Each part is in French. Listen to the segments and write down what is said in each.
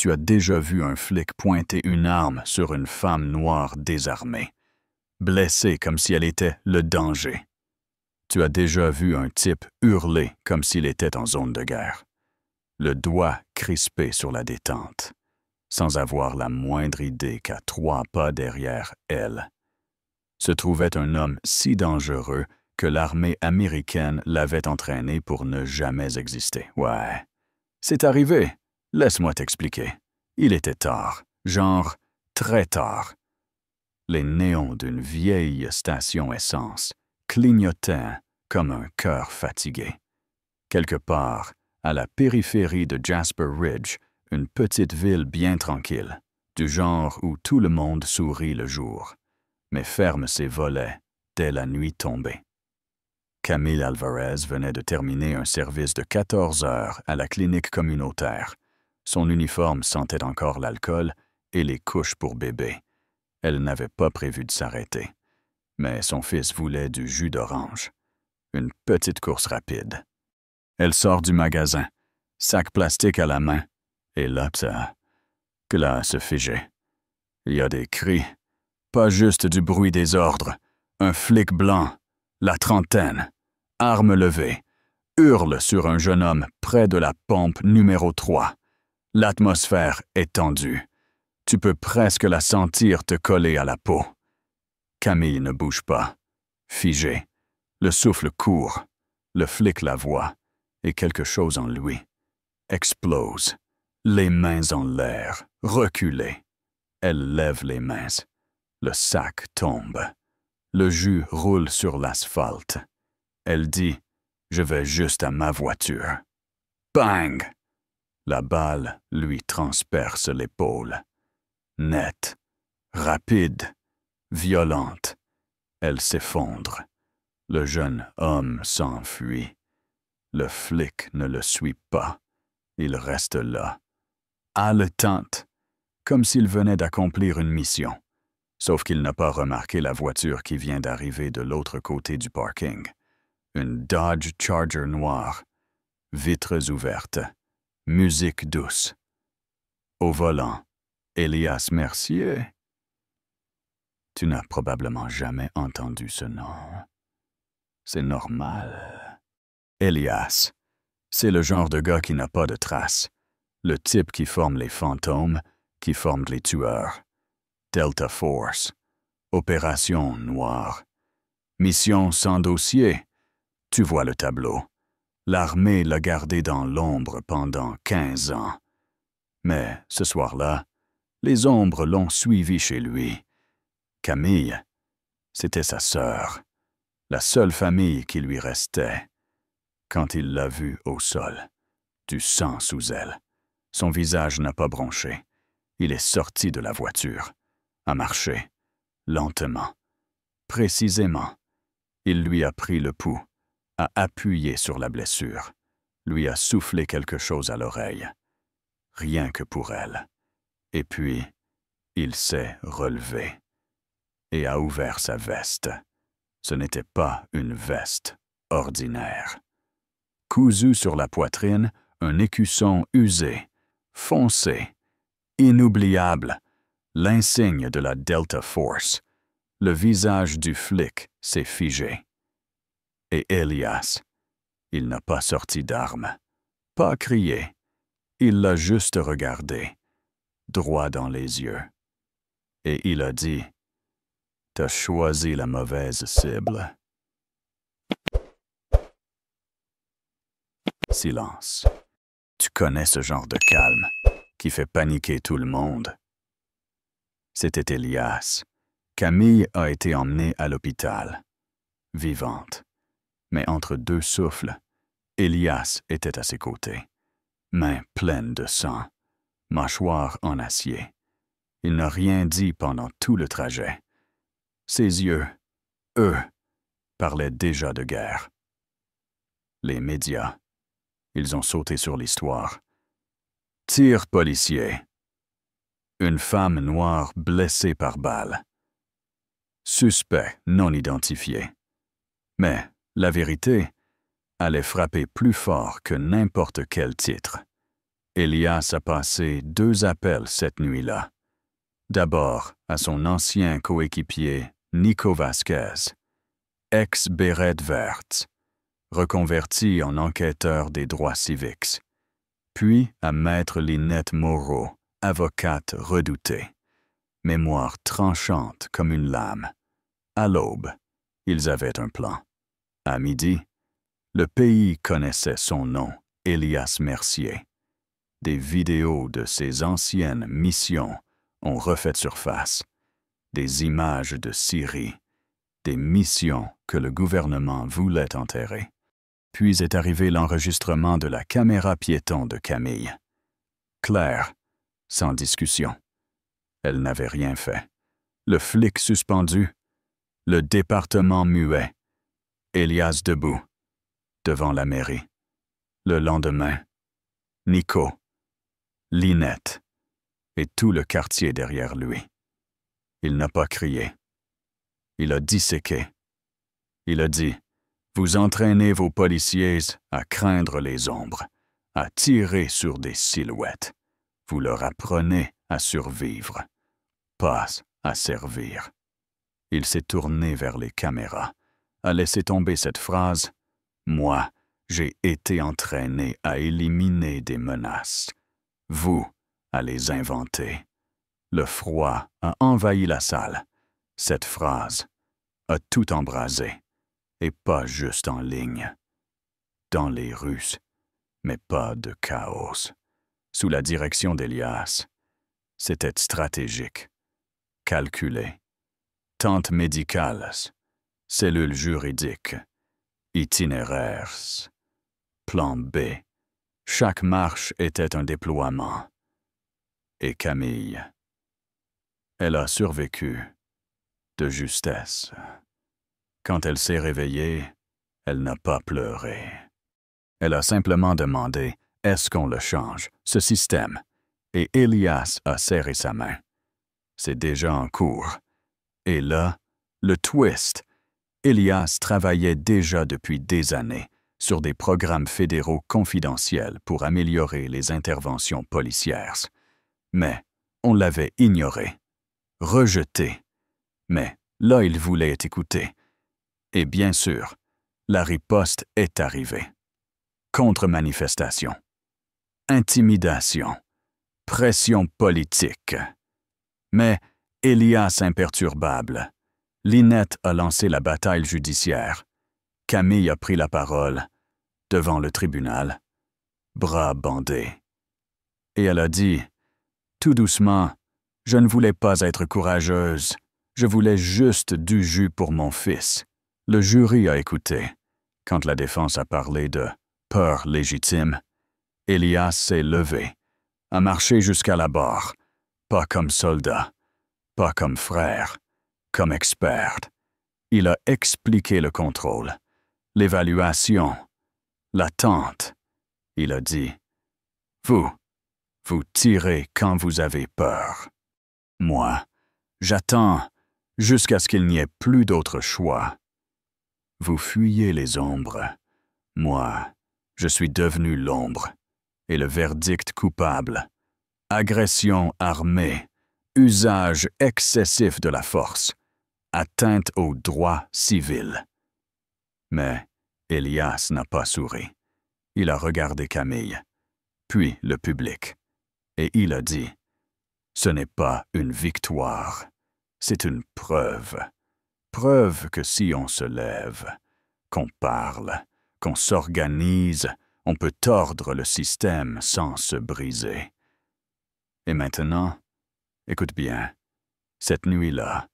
Tu as déjà vu un flic pointer une arme sur une femme noire désarmée, blessée comme si elle était le danger. Tu as déjà vu un type hurler comme s'il était en zone de guerre, le doigt crispé sur la détente, sans avoir la moindre idée qu'à 3 pas derrière elle se trouvait un homme si dangereux que l'armée américaine l'avait entraîné pour ne jamais exister. Ouais, c'est arrivé. Laisse-moi t'expliquer. Il était tard, genre très tard. Les néons d'une vieille station essence clignotaient comme un cœur fatigué. Quelque part, à la périphérie de Jasper Ridge, une petite ville bien tranquille, du genre où tout le monde sourit le jour, mais ferme ses volets dès la nuit tombée. Camille Alvarez venait de terminer un service de 14 heures à la clinique communautaire. Son uniforme sentait encore l'alcool et les couches pour bébé. Elle n'avait pas prévu de s'arrêter, mais son fils voulait du jus d'orange. Une petite course rapide. Elle sort du magasin, sac plastique à la main, et là, ça se figeait. Il y a des cris, pas juste du bruit des ordres. Un flic blanc, la trentaine, arme levée, hurle sur un jeune homme près de la pompe numéro 3. L'atmosphère est tendue. Tu peux presque la sentir te coller à la peau. Camille ne bouge pas, figée. Le souffle court, le flic la voit, et quelque chose en lui explose. Les mains en l'air, reculées. Elle lève les mains. Le sac tombe. Le jus roule sur l'asphalte. Elle dit « Je vais juste à ma voiture ». Bang! La balle lui transperce l'épaule. Nette, rapide, violente. Elle s'effondre. Le jeune homme s'enfuit. Le flic ne le suit pas. Il reste là, haletante, comme s'il venait d'accomplir une mission. Sauf qu'il n'a pas remarqué la voiture qui vient d'arriver de l'autre côté du parking. Une Dodge Charger noire, vitres ouvertes, musique douce. Au volant, Elias Mercier. Tu n'as probablement jamais entendu ce nom. C'est normal. Elias, c'est le genre de gars qui n'a pas de traces. Le type qui forme les fantômes, qui forme les tueurs. Delta Force. Opération Noire. Mission sans dossier. Tu vois le tableau. L'armée l'a gardé dans l'ombre pendant 15 ans. Mais ce soir-là, les ombres l'ont suivi chez lui. Camille, c'était sa sœur, la seule famille qui lui restait. Quand il l'a vue au sol, du sang sous elle, son visage n'a pas bronché. Il est sorti de la voiture, a marché, lentement, précisément. Il lui a pris le pouls, a appuyé sur la blessure, lui a soufflé quelque chose à l'oreille. Rien que pour elle. Et puis, il s'est relevé et a ouvert sa veste. Ce n'était pas une veste ordinaire. Cousu sur la poitrine, un écusson usé, foncé, inoubliable, l'insigne de la Delta Force. Le visage du flic s'est figé. Et Elias, il n'a pas sorti d'arme, pas crié. Il l'a juste regardé, droit dans les yeux. Et il a dit « T'as choisi la mauvaise cible. » Silence. Tu connais ce genre de calme qui fait paniquer tout le monde. C'était Elias. Camille a été emmenée à l'hôpital, vivante. Mais entre deux souffles, Elias était à ses côtés, mains pleines de sang, mâchoire en acier. Il n'a rien dit pendant tout le trajet. Ses yeux, eux, parlaient déjà de guerre. Les médias, ils ont sauté sur l'histoire. Tir policier. Une femme noire blessée par balle. Suspect non identifié. Mais la vérité allait frapper plus fort que n'importe quel titre. Elias a passé 2 appels cette nuit-là. D'abord à son ancien coéquipier Nico Vasquez, ex-Bérette verte, reconverti en enquêteur des droits civiques, puis à Maître Lynette Moreau, avocate redoutée, mémoire tranchante comme une lame. À l'aube, ils avaient un plan. À midi, le pays connaissait son nom, Elias Mercier. Des vidéos de ses anciennes missions ont refait surface, des images de Syrie, des missions que le gouvernement voulait enterrer. Puis est arrivé l'enregistrement de la caméra piéton de Camille. Claire, sans discussion. Elle n'avait rien fait. Le flic suspendu, le département muet, Elias debout, devant la mairie. Le lendemain, Nico, Lynette et tout le quartier derrière lui. Il n'a pas crié. Il a disséqué. Il a dit « Vous entraînez vos policiers à craindre les ombres, à tirer sur des silhouettes. Vous leur apprenez à survivre, pas à servir. » Il s'est tourné vers les caméras, a laissé tomber cette phrase « Moi, j'ai été entraîné à éliminer des menaces. Vous, à les inventer. » Le froid a envahi la salle. Cette phrase a tout embrasé, et pas juste en ligne. Dans les rues, mais pas de chaos. Sous la direction d'Elias, c'était stratégique, calculé. Tentes médicales, cellules juridiques, itinéraires, plan B. Chaque marche était un déploiement. Et Camille, elle a survécu de justesse. Quand elle s'est réveillée, elle n'a pas pleuré. Elle a simplement demandé « Est-ce qu'on le change, ce système ?» Et Elias a serré sa main. C'est déjà en cours. Et là, le twist. Elias travaillait déjà depuis des années sur des programmes fédéraux confidentiels pour améliorer les interventions policières. Mais on l'avait ignoré, rejeté. Mais là, il voulait être écouté. Et bien sûr, la riposte est arrivée. Contre-manifestation, intimidation, pression politique. Mais Elias imperturbable. Lynette a lancé la bataille judiciaire. Camille a pris la parole, devant le tribunal, bras bandés. Et elle a dit, tout doucement, « Je ne voulais pas être courageuse, je voulais juste du jus pour mon fils. » Le jury a écouté. Quand la défense a parlé de « peur légitime », Elias s'est levé, a marché jusqu'à la barre, pas comme soldat, pas comme frère, comme expert. Il a expliqué le contrôle, l'évaluation, l'attente. Il a dit, « Vous tirez quand vous avez peur. Moi, j'attends jusqu'à ce qu'il n'y ait plus d'autre choix. Vous fuyez les ombres. Moi, je suis devenu l'ombre. Et le verdict coupable. Agression armée, usage excessif de la force, atteinte aux droits civils. » Mais Elias n'a pas souri. Il a regardé Camille, puis le public, et il a dit, « Ce n'est pas une victoire, c'est une preuve. Preuve que si on se lève, qu'on parle, qu'on s'organise, on peut tordre le système sans se briser. » Et maintenant, écoute bien, cette nuit-là,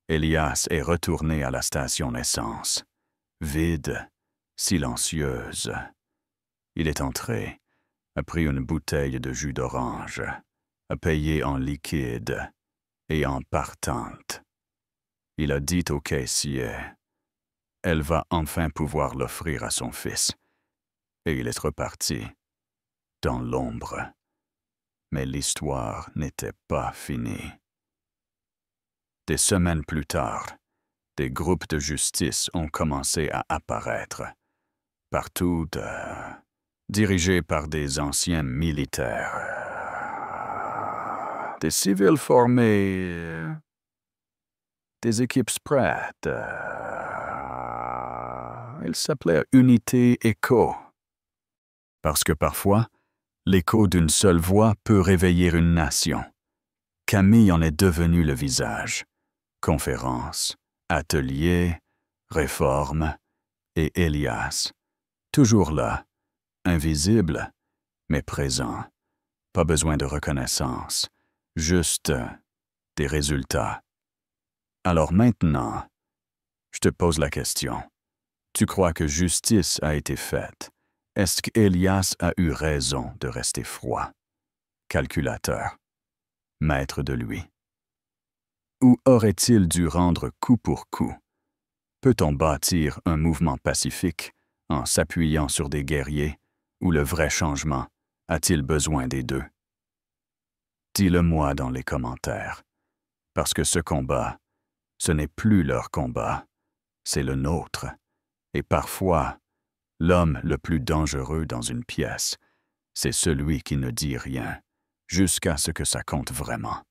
Elias est retourné à la station essence, vide, silencieuse. Il est entré, a pris une bouteille de jus d'orange, a payé en liquide et en partante. Il a dit au caissier, « Elle va enfin pouvoir l'offrir à son fils. » Et il est reparti, dans l'ombre. Mais l'histoire n'était pas finie. Des semaines plus tard, des groupes de justice ont commencé à apparaître. Partout dirigé par des anciens militaires. Des civils formés, des équipes prêtes. Il s'appelait Unité Écho. Parce que parfois, l'écho d'une seule voix peut réveiller une nation. Camille en est devenu le visage. Conférences, ateliers, réformes, et Elias, toujours là, invisible, mais présent. Pas besoin de reconnaissance, juste des résultats. Alors maintenant, je te pose la question. Tu crois que justice a été faite? Est-ce qu'Elias a eu raison de rester froid, calculateur, maître de lui? Ou aurait-il dû rendre coup pour coup? Peut-on bâtir un mouvement pacifique en s'appuyant sur des guerriers, ou le vrai changement a-t-il besoin des deux? Dis-le-moi dans les commentaires, parce que ce combat, ce n'est plus leur combat, c'est le nôtre. Et parfois, l'homme le plus dangereux dans une pièce, c'est celui qui ne dit rien, jusqu'à ce que ça compte vraiment.